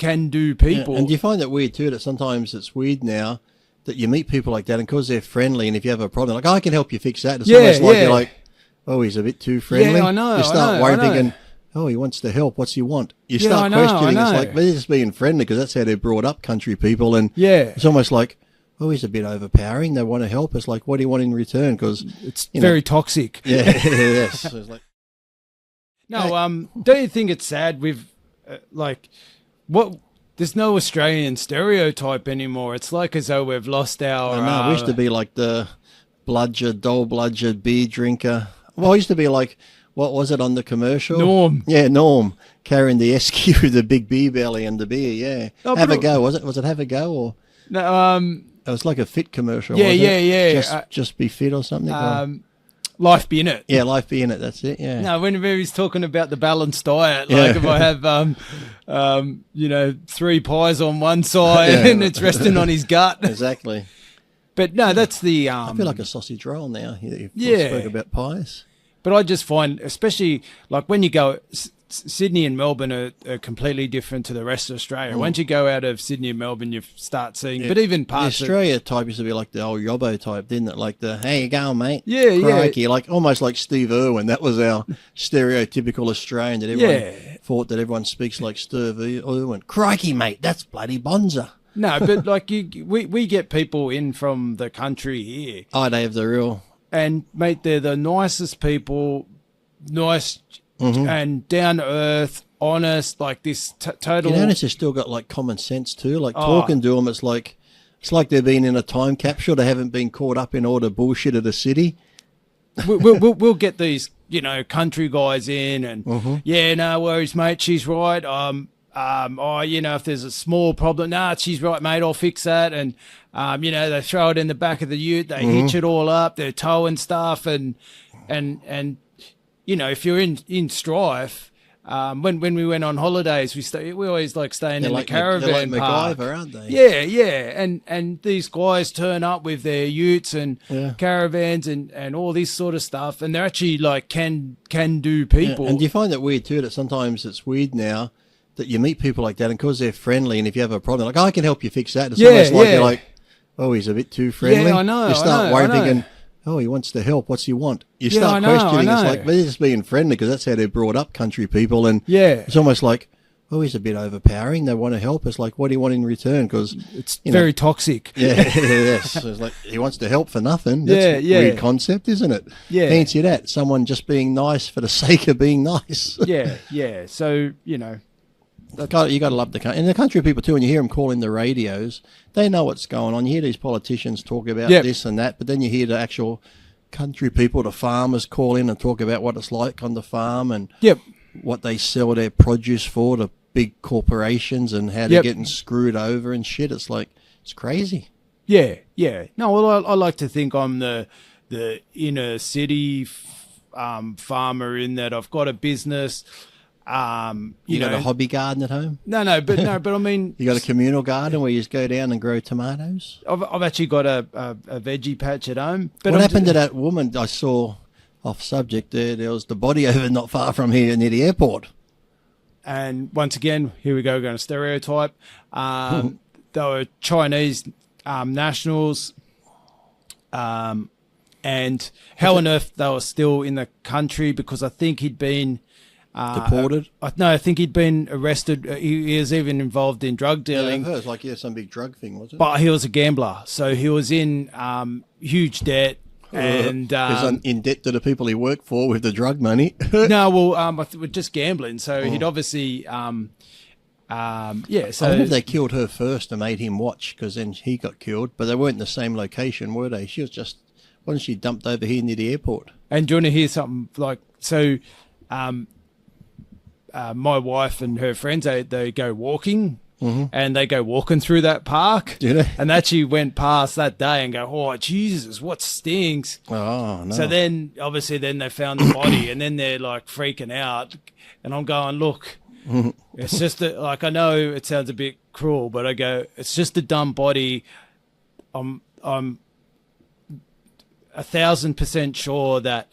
can-do people. And do you find that weird too, that sometimes it's weird now that you meet people like that, and because they're friendly, and if you have a problem, like, I can help you fix that. It's almost like you're like, oh, he's a bit too friendly. Yeah, I know. You start worrying, thinking, oh, he wants to help. What's he want? You start questioning. It's like, they're just being friendly because that's how they're brought up, country people. And it's almost like, oh, he's a bit overpowering. They want to help. It's like, what do you want in return? Because it's very toxic. Yeah, yes. So it's like, no, don't you think it's sad with there's no Australian stereotype anymore. It's like as though we've lost our... I know, we used to be like the dull-bludgered beer drinker. Well, I used to be like, what was it on the commercial? Norm. Yeah, Norm. Carrying the esky with the big beer belly and the beer, yeah. Oh, have a go, was it? Was it have a go? Or no, it was like a fit commercial, yeah. Just be fit or something? Life be in it. Yeah, life be in it, that's it, yeah. No, whenever he's talking about the balanced diet, like if I have, 3 pies on one side and it's resting on his gut. Exactly. But no, that's the... I feel like a sausage roll now. You spoke about pies. But I just find, especially like when you go... Sydney and Melbourne are completely different to the rest of Australia. Once you go out of Sydney and Melbourne, you start seeing, but even parts the Australia type used to be like the old yobbo type, didn't it? Like the, how you going, mate? Yeah, Crikey. Like almost like Steve Irwin. That was our stereotypical Australian that everyone thought that everyone speaks like Steve Irwin. Crikey, mate, that's bloody bonza. No, but like we get people in from the country here. Oh, they have the real... And mate, they're the nicest people, nice... and down to earth, honest, like this total. You notice they've still got like common sense too. Like talking to them, it's like they've been in a time capsule. They haven't been caught up in all the bullshit of the city. We'll get these, country guys in, and no worries, mate. She's right. If there's a small problem, she's right, mate. I'll fix that. And they throw it in the back of the ute. They hitch it all up. They're towing stuff, and. If you're in strife, when we went on holidays, we always like staying in the caravan park. MacGyver, aren't they? Yeah. And these guys turn up with their utes and caravans and all this sort of stuff, and they're actually like can do people. Yeah. And do you find that weird too, that sometimes it's weird now that you meet people like that, and because they're friendly, and if you have a problem, like, I can help you fix that. It's almost like you're like, oh, he's a bit too friendly. Yeah, I know. You start worrying, thinking, oh, he wants to help. What's he want? You start questioning. It's like, they're just being friendly because that's how they're brought up, country people. And it's almost like, oh, he's a bit overpowering. They want to help. It's like, what do you want in return? Because it's very toxic. Yes. So it's like, he wants to help for nothing. That's a weird concept, isn't it? Yeah. Fancy that. Someone just being nice for the sake of being nice. Yeah. So, you got to love the country. And the country people too, when you hear them calling the radios, they know what's going on. You hear these politicians talk about this and that, but then you hear the actual country people, the farmers, call in and talk about what it's like on the farm and what they sell their produce for to big corporations and how they're getting screwed over and shit. It's like, it's crazy. Yeah. No, well, I like to think I'm the inner city farmer in that I've got a business. You got a hobby garden at home? No, but I mean, you got a communal garden where you just go down and grow tomatoes? I've actually got a veggie patch at home. But what happened to that woman I saw off subject there? There was the body over not far from here near the airport. And once again, here we go, going to stereotype. They were Chinese nationals. And how on earth they were still in the country, because I think he'd been... deported? I think he'd been arrested. He was even involved in drug dealing. Yeah, I've heard. It's like, some big drug thing, was it? But he was a gambler, so he was in huge debt. And he was in debt to the people he worked for with the drug money. No, well, we're just gambling, so he'd obviously... So I wonder if they killed her first and made him watch, because then he got killed, but they weren't in the same location, were they? She was just... Wasn't she dumped over here near the airport? And do you want to hear something like... So... my wife and her friends, they go walking, and they go walking through that park. Do they? And they actually went past that day and go, oh, Jesus, what stinks? Oh, no. So then, obviously, they found the body, and then they're, like, freaking out. And I'm going, look, it's just, I know it sounds a bit cruel, but I go, it's just a dumb body. I'm 1,000% sure that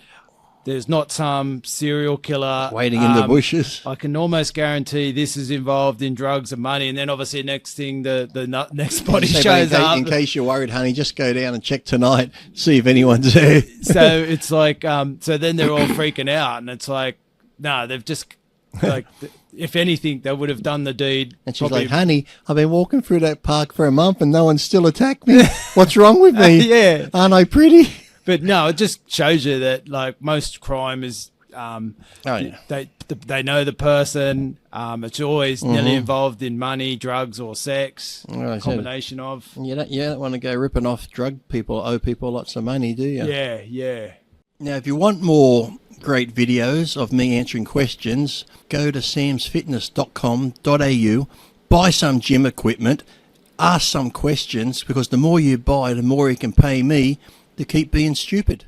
there's not some serial killer waiting in the bushes. I can almost guarantee this is involved in drugs and money. And then obviously next thing, the next body shows up. In case you're worried, honey, just go down and check tonight, see if anyone's there. So it's like, so then they're all freaking out, and it's like, no, they've just like, if anything, they would have done the deed. And she's like, honey, I've been walking through that park for a month and no one's still attacked me. What's wrong with me? Yeah. Aren't I pretty? But no, it just shows you that like most crime is, they know the person. It's always nearly involved in money, drugs, or sex. Combination of. You don't want to go ripping off drug people, owe people lots of money, do you? Yeah, yeah. Now, if you want more great videos of me answering questions, go to samsfitness.com.au, buy some gym equipment, ask some questions, because the more you buy, the more you can pay me to keep being stupid.